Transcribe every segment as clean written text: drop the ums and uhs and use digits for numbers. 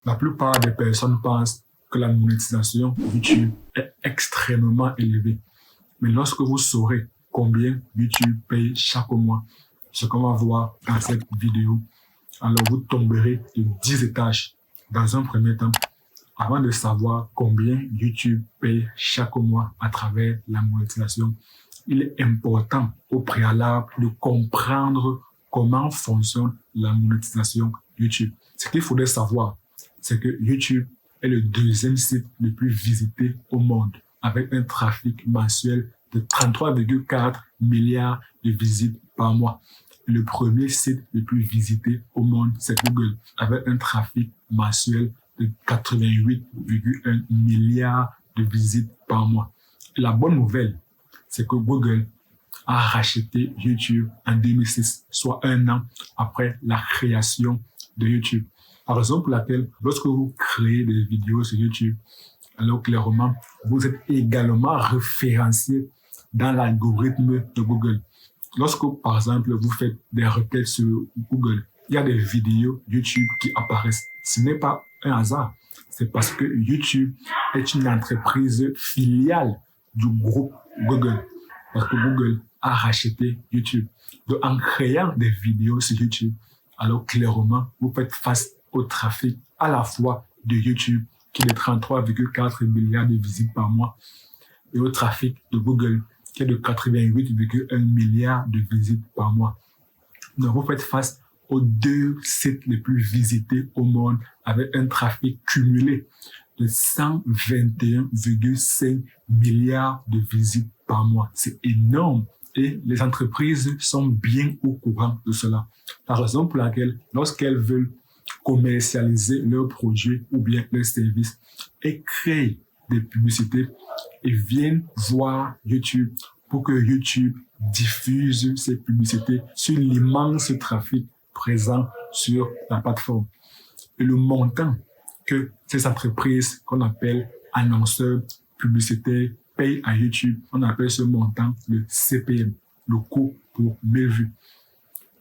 La plupart des personnes pensent que la monétisation YouTube est extrêmement élevée. Mais lorsque vous saurez combien YouTube paye chaque mois, ce qu'on va voir dans cette vidéo, alors vous tomberez de 10 étages. Dans un premier temps, avant de savoir combien YouTube paye chaque mois à travers la monétisation, il est important au préalable de comprendre comment fonctionne la monétisation YouTube. Ce qu'il faudrait savoir, c'est que YouTube est le deuxième site le plus visité au monde, avec un trafic mensuel de 33,4 milliards de visites par mois. Le premier site le plus visité au monde, c'est Google, avec un trafic mensuel de 88,1 milliards de visites par mois. Et la bonne nouvelle, c'est que Google a racheté YouTube en 2006, soit un an après la création de YouTube. La raison pour laquelle, lorsque vous créez des vidéos sur YouTube, alors clairement, vous êtes également référencé dans l'algorithme de Google. Lorsque, par exemple, vous faites des requêtes sur Google, il y a des vidéos YouTube qui apparaissent. Ce n'est pas un hasard. C'est parce que YouTube est une entreprise filiale du groupe Google. Parce que Google a racheté YouTube. Donc, en créant des vidéos sur YouTube, alors clairement, vous faites face au trafic à la fois de YouTube, qui est de 33,4 milliards de visites par mois, et au trafic de Google, qui est de 88,1 milliards de visites par mois. Donc, vous faites face aux deux sites les plus visités au monde avec un trafic cumulé de 121,5 milliards de visites par mois. C'est énorme et les entreprises sont bien au courant de cela. La raison pour laquelle, lorsqu'elles veulent commercialiser leurs produits ou bien leurs services, elles créent des publicités et viennent voir YouTube pour que YouTube diffuse ces publicités sur l'immense trafic présent sur la plateforme. Et le montant que ces entreprises qu'on appelle annonceurs publicitaires payent à YouTube, on appelle ce montant le CPM, le coût pour 1000 vues.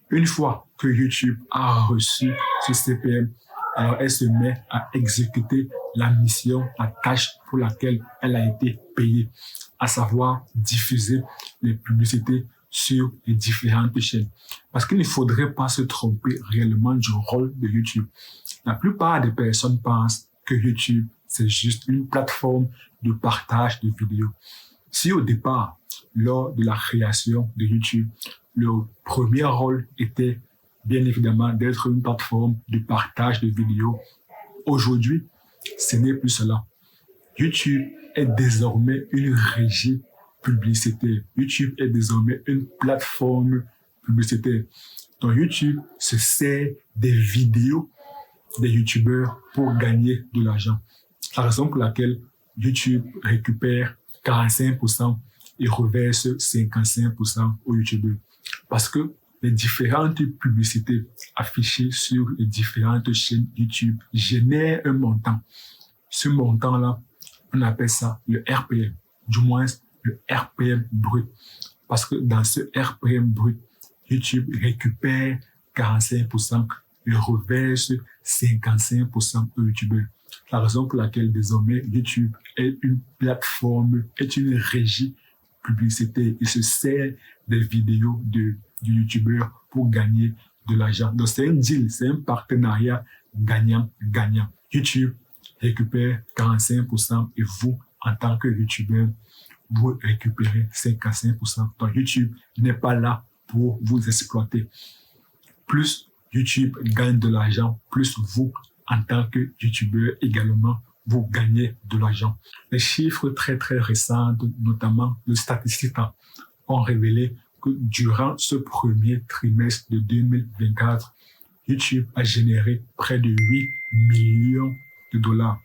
Une fois que YouTube a reçu ce CPM, alors elle se met à exécuter la mission, la tâche pour laquelle elle a été payée, à savoir diffuser les publicités sur les différentes chaînes. Parce qu'il ne faudrait pas se tromper réellement du rôle de YouTube. La plupart des personnes pensent que YouTube, c'est juste une plateforme de partage de vidéos. Si au départ, lors de la création de YouTube, le premier rôle était bien évidemment d'être une plateforme de partage de vidéos, aujourd'hui, ce n'est plus cela. YouTube est désormais une régie publicitaire. YouTube est désormais une plateforme publicitaire. Donc YouTube se sert des vidéos des YouTubeurs pour gagner de l'argent. La raison pour laquelle YouTube récupère 45% et reverse 55% aux YouTubeurs. Parce que les différentes publicités affichées sur les différentes chaînes YouTube génèrent un montant. Ce montant-là, on appelle ça le RPM, du moins le RPM brut. Parce que dans ce RPM brut, YouTube récupère 45% et reverse 55% aux YouTubeurs. La raison pour laquelle désormais YouTube est une plateforme, est une régie publicitaire. Il se sert des vidéos du YouTubeur pour gagner de l'argent. Donc c'est un deal, c'est un partenariat gagnant-gagnant. YouTube récupère 45% et vous, en tant que YouTubeur, vous récupérez 55%. Donc YouTube n'est pas là pour vous exploiter. Plus YouTube gagne de l'argent, plus vous, en tant que YouTubeur également, vous gagnez de l'argent. Les chiffres très récents, notamment de Statista, ont révélé que durant ce premier trimestre de 2024, YouTube a généré près de 8 millions de dollars.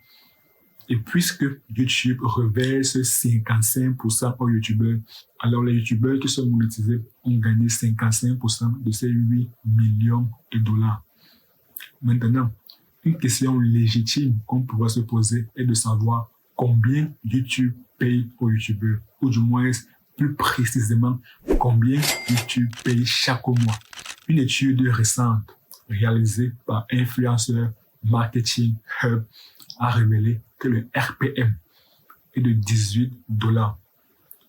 Et puisque YouTube reverse 55% aux YouTubeurs, alors les YouTubeurs qui sont monétisés ont gagné 55% de ces 8 millions de dollars. Maintenant, une question légitime qu'on pourrait se poser est de savoir combien YouTube paye aux YouTubeurs, ou du moins, plus précisément, combien YouTube paye chaque mois. Une étude récente réalisée par Influenceur Marketing Hub a révélé que le RPM est de $18.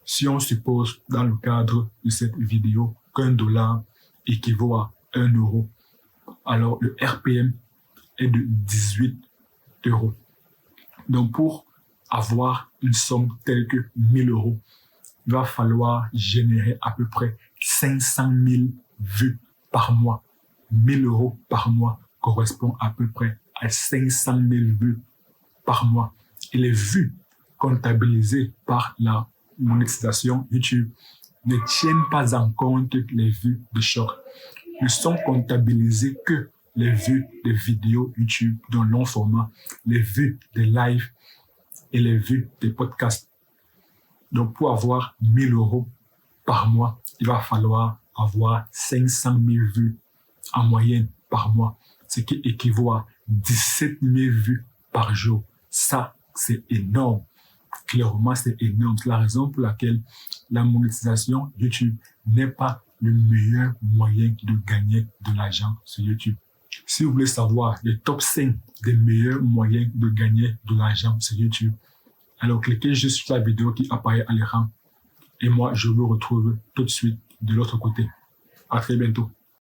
Si on suppose dans le cadre de cette vidéo qu'un dollar équivaut à 1 euro, alors le RPM est de 18 euros. Donc pour avoir une somme telle que 1000 euros, il va falloir générer à peu près 500 000 vues par mois. 1000 euros par mois correspond à peu près à 500 000 vues par mois. Et les vues comptabilisées par la monétisation YouTube ne tiennent pas en compte les vues de short. Ne sont comptabilisées que les vues des vidéos YouTube dans long format, les vues des lives et les vues des podcasts. Donc, pour avoir 1000 euros par mois, il va falloir avoir 500 000 vues en moyenne par mois, ce qui équivaut à 17 000 vues par jour. Ça, c'est énorme. Clairement, c'est énorme. C'est la raison pour laquelle la monétisation YouTube n'est pas le meilleur moyen de gagner de l'argent sur YouTube. Si vous voulez savoir les top 5 des meilleurs moyens de gagner de l'argent sur YouTube, alors cliquez juste sur la vidéo qui apparaît à l'écran et moi, je vous retrouve tout de suite de l'autre côté. À très bientôt.